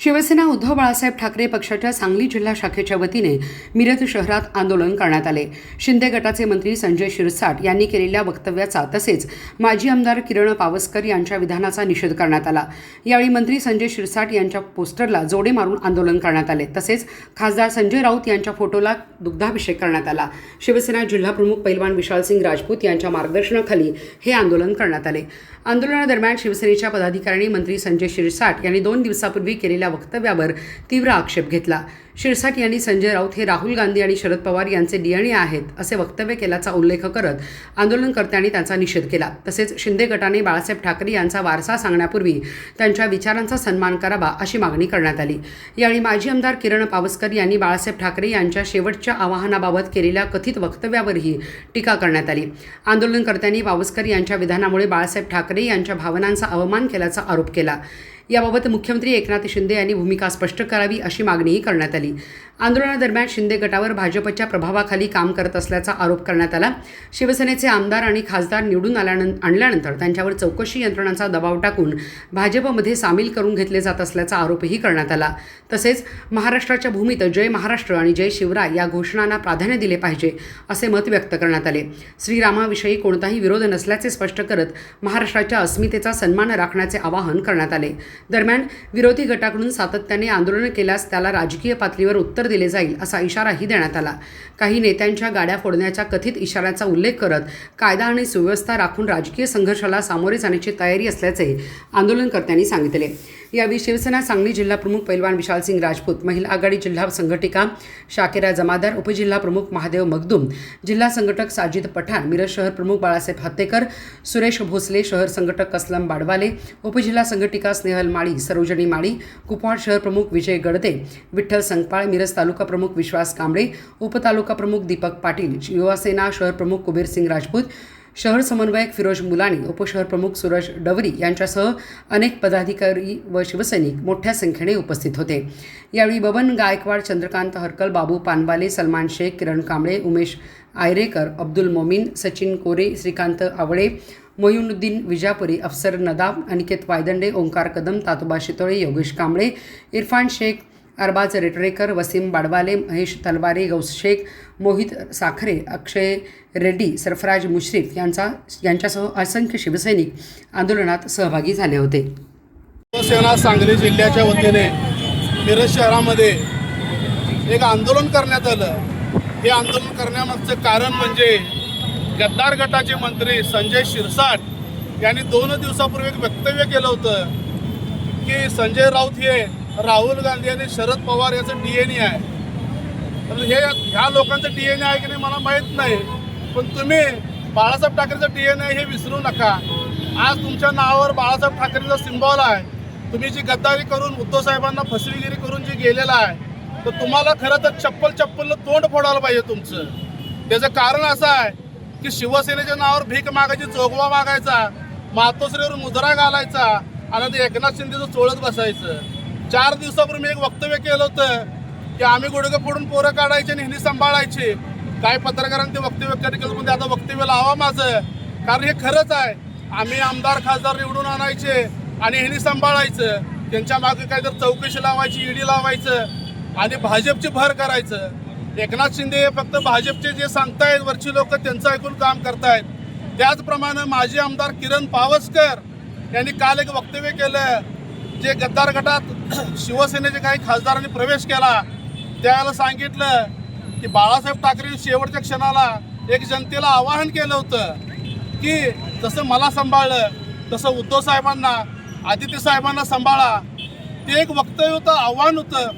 शिवसेना उद्धव बाळासाहेब ठाकरे पक्षाच्या सांगली जिल्हा शाखेच्या वतीने मिरज शहरात आंदोलन करण्यात आले। शिंदे गटाचे मंत्री संजय शिरसाट यांनी केलेल्या वक्तव्याचा तसेच माजी आमदार किरण पावसकर यांच्या विधानाचा निषेध करण्यात आला। यावेळी मंत्री संजय शिरसाट यांच्या पोस्टरला जोडे मारून आंदोलन करण्यात आले। तसेच खासदार संजय राऊत यांच्या फोटोला दुग्धाभिषेक करण्यात आला। शिवसेना जिल्हा प्रमुख पैलवान विशालसिंग राजपूत यांच्या मार्गदर्शनाखाली हे आंदोलन करण्यात आले। आंदोलनादरम्यान शिवसेनेच्या पदाधिकाऱ्यांनी मंत्री संजय शिरसाट यांनी 2 दिवसापूर्वी केलेल्या वक्तव्यावर तीव्र आक्षेप घेतला। शिरसाट यांनी संजय राऊत हे राहुल गांधी आणि शरद पवार यांचे डीएनए आहेत असे वक्तव्य केल्याचा उल्लेख करत आंदोलनकर्त्यांनी त्यांचा निषेध केला। तसेच शिंदे गटाने बाळासाहेब ठाकरे यांचा वारसा सांगण्यापूर्वी त्यांच्या विचारांचा सन्मान करावा अशी मागणी करण्यात आली। यावेळी माजी आमदार किरण पावसकर यांनी बाळासाहेब ठाकरे यांच्या शेवटच्या आवाहनाबाबत केलेल्या कथित वक्तव्यावरही टीका करण्यात आली। आंदोलनकर्त्यांनी पावसकर यांच्या विधानामुळे बाळासाहेब ठाकरे यांच्या भावनांचा अवमान केल्याचा आरोप केला। याबाबत मुख्यमंत्री एकनाथ शिंदे यांनी भूमिका स्पष्ट करावी अशी मागणीही करण्यात आली। आंदोलनादरम्यान शिंदे गटावर भाजपच्या प्रभावाखाली काम करत असल्याचा आरोप करण्यात आला। शिवसेनेचे आमदार आणि खासदार निवडून आणल्यानंतर त्यांच्यावर चौकशी यंत्रणांचा दबाव टाकून भाजपमध्ये सामील करून घेतले जात असल्याचा आरोपही करण्यात आला। तसेच महाराष्ट्राच्या भूमीत जय महाराष्ट्र आणि जय शिवराय या घोषणांना प्राधान्य दिले पाहिजे असे मत व्यक्त करण्यात आले। श्रीरामाविषयी कोणताही विरोध नसल्याचे स्पष्ट करत महाराष्ट्राच्या अस्मितेचा सन्मान राखण्याचे आवाहन करण्यात आले। दरम्यान विरोधी गटाकडून सातत्याने आंदोलन केल्यास त्याला राजकीय पातळीवर उत्तर दिले जाईल असा इशाराही देण्यात आला। काही नेत्यांच्या गाड्या फोडण्याच्या कथित इशाऱ्याचा उल्लेख करत कायदा आणि सुव्यवस्था राखून राजकीय संघर्षाला सामोरे जाण्याची तयारी असल्याचे आंदोलनकर्त्यांनी सांगितले। यावेळी शिवसेना सांगली जिल्हा प्रमुख पैलवान विशालसिंग राजपूत, महिला आघाडी जिल्हा संघटिका शाकिरा जमादार, उपजिल्हा प्रमुख महादेव मगदूम, जिल्हा संघटक साजिद पठाण, मिरज शहर प्रमुख बाळासाहेब हत्तेकर, सुरेश भोसले, शहर संघटक कसलम बाडवाले, उपजिल्हा संघटिका स्नेहल माळी, सरोजनी माळी, कुपवाड शहर प्रमुख विजय गडदे, विठ्ठल संकपाळ, मिरज तालुका प्रमुख विश्वास कांबळे, उपतालुका प्रमुख दीपक पाटील, युवासेना शहर प्रमुख कुबेरसिंग राजपूत, शहर समन्वयक फिरोज मुलानी, उपशहर प्रमुख सूरज डवरी यांच्यासह अनेक पदाधिकारी व शिवसैनिक मोठ्या संख्येने उपस्थित होते। यावेळी बबन गायकवाड, चंद्रकांत हरकल, बाबू पानवाले, सलमान शेख, किरण कांबळे, उमेश आयरेकर, अब्दुल मोमीन, सचिन कोरे, श्रीकांत आवळे, मोयुनुद्दीन विजापुरी, अफसर नदाब, अनिकेत वायदंडे, ओंकार कदम, तातोबा शितोळे, योगेश कांबळे, इरफान शेख, अरबाज रेटरेकर, वसीम बाडवाले, महेश तलवारे, गौस शेख, मोहित साखरे, अक्षय रेड्डी, सरफराज मुश्रीफ यांच्यासह असंख्य शिवसैनिक आंदोलनात सहभागी झाले होते। शिवसेना सांगली जिल्ह्याच्या वतीने मिरज शहरामध्ये एक आंदोलन करण्यात आलं। हे आंदोलन करण्यामागचं कारण म्हणजे गद्दार गटाचे मंत्री संजय शिरसाट यांनी 2 दिवसापूर्वी एक वक्तव्य केलं होतं की संजय राऊत हे राहुल गांधी आणि शरद पवार याचं डीएनए आहे। तर ह्या लोकांचं डीएनए आहे की नाही मला माहीत नाही, पण तुम्ही बाळासाहेब ठाकरेचं डीएनए हे विसरू नका। आज तुमच्या नावावर बाळासाहेब ठाकरेचा सिम्बॉल आहे। तुम्ही जी गद्दारी करून उद्धव साहेबांना फसवेगिरी करून जे गेलेला आहे, तर तुम्हाला खरं तर चप्पल तोंड फोडायला पाहिजे तुमचं। त्याचं कारण असं आहे की शिवसेनेच्या नावावर भीक मागायची, जोगवा मागायचा, मातोश्रीवर मुजरा घालायचा आणि ते एकनाथ शिंदेचं चोळत बसायचं। 4 दिवसापूर्वी मी एक वक्तव्य केलं होतं की आम्ही गुडघे फोडून पोरं काढायचे आणि ह्यांनी सांभाळायचे। काही पत्रकारांनी ते वक्तव्य केलं, पण आता वक्तव्य लावा माझं, कारण हे खरंच आहे। आम्ही आमदार खासदार निवडून आणायचे आणि ह्यांनी सांभाळायचं, त्यांच्या मागे काहीतरी चौकशी लावायची, ईडी लावायचं आणि भाजपची भर करायचं। एकनाथ शिंदे फक्त भाजपचे जे सांगतायत वरची लोक त्यांचं ऐकून काम करतायत। त्याचप्रमाणे माजी आमदार किरण पावसकर यांनी काल एक वक्तव्य केलं, जे गद्दार गटात शिवसेनेचे काही खासदारांनी प्रवेश केला त्याला सांगितलं की बाळासाहेब ठाकरे शेवटच्या क्षणाला एक जनतेला आवाहन केलं होतं की जसं मला सांभाळलं तसं उद्धव साहेबांना, आदित्य साहेबांना सांभाळा। ते एक वक्तव्य होतं, आव्हान होतं।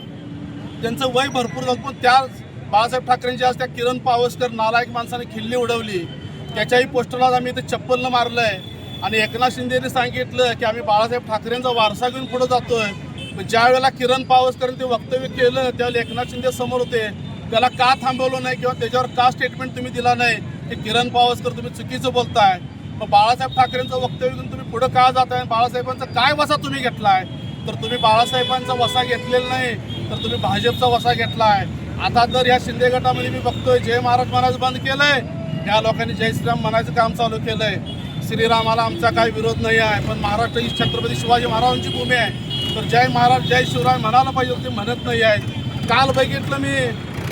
त्यांचं वय भरपूर झालं, पण त्या बाळासाहेब ठाकरेंची आज त्या किरण पावसकर नालायक माणसाने खिल्ली उडवली। त्याच्याही पोस्टरला आम्ही इथे चप्पलनं मारलंय आणि एकनाथ शिंदेने सांगितलं की आम्ही बाळासाहेब ठाकरेंचा वारसा घेऊन पुढे जातोय। ज्या वेळेला किरण पावसकर ते वक्तव्य केलं त्यावेळेला एकनाथ शिंदे समोर होते, त्याला का थांबवलं नाही किंवा त्याच्यावर का स्टेटमेंट तुम्ही दिला नाही की किरण पावसकर तुम्ही चुकीचं बोलताय। मग बाळासाहेब ठाकरेंचं वक्तव्य घेऊन तुम्ही पुढे का जाताय, बाळासाहेबांचा काय वसा तुम्ही घेतलाय? तर तुम्ही बाळासाहेबांचा वसा घेतलेला नाही, तर तुम्ही भाजपचा वसा घेतलाय। आता जर या शिंदे गटामध्ये मी बघतोय जय महाराज म्हणायचं बंद केलंय, या लोकांनी जय श्रीराम म्हणायचं काम चालू केलंय। श्रीरामाला आमचा काही विरोध नाही आहे, पण महाराष्ट्र ही छत्रपती शिवाजी महाराजांची भूमी आहे। तर जय महाराज जय शिवराय म्हणायला पाहिजे ते म्हणत नाही आहेत. काल बघितलं मी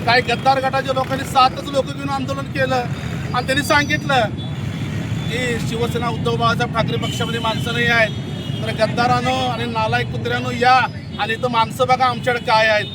काही गद्दार गटाच्या लोकांनी 7च लोक घेऊन आंदोलन केलं आणि त्यांनी सांगितलं की शिवसेना उद्धव बाळासाहेब ठाकरे पक्षामध्ये माणसं नाही आहेत. तर गद्दारानो आणि नालायक कुत्र्यानो या आणि इथं माणसं बघा आमच्याकडे काय आहेत.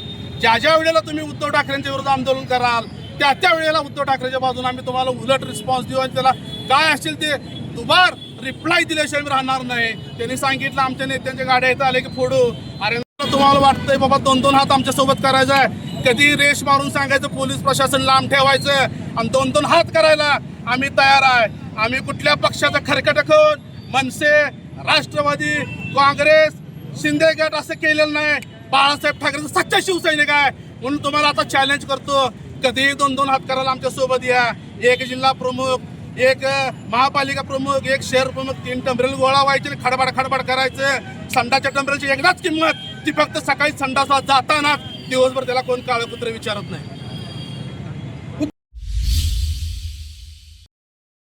ज्या ज्या वेळेला तुम्ही उद्धव ठाकरेंच्या विरोधात आंदोलन कराल त्या वेळेला उद्धव ठाकरेच्या बाजूने आम्ही तुम्हाला उलट रिस्पॉन्स देऊ आणि त्याला काय असेल ते दुबार रिप्लाय दिल्याशिवाय राहणार नाही. त्यांनी सांगितलं आमच्या नेत्यांच्या गाड्या इथं आले की फोडू. अरे तुम्हाला वाटतंय बाबा 2-2 हात आमच्यासोबत करायचा आहे. कधी रेश मारून सांगायचं पोलीस प्रशासन लांब ठेवायचं आणि 2-2 हात करायला आम्ही तयार आहे. आम्ही कुठल्या पक्षाचा खरकट खाऊन मनसे राष्ट्रवादी काँग्रेस शिंदे गट असं केलेलं नाही. बाळासाहेब ठाकरेचा सच्चा शिवसैनिक आहे म्हणून तुम्हाला आता चॅलेंज करतो. कधीही 2-2 हात करायला आमच्या सोबत या. एक जिल्हा प्रमुख, एक महापालिका प्रमुख, एक शहर प्रमुख 3 टंबरेल गोळा व्हायचे आणि खडबड करायचं. संडाच्या टंबरेलची एकदाच किंमत ती फक्त सकाळी संडासला जाताना, दिवसभर त्याला कोण काळं कुत्र विचारत नाही.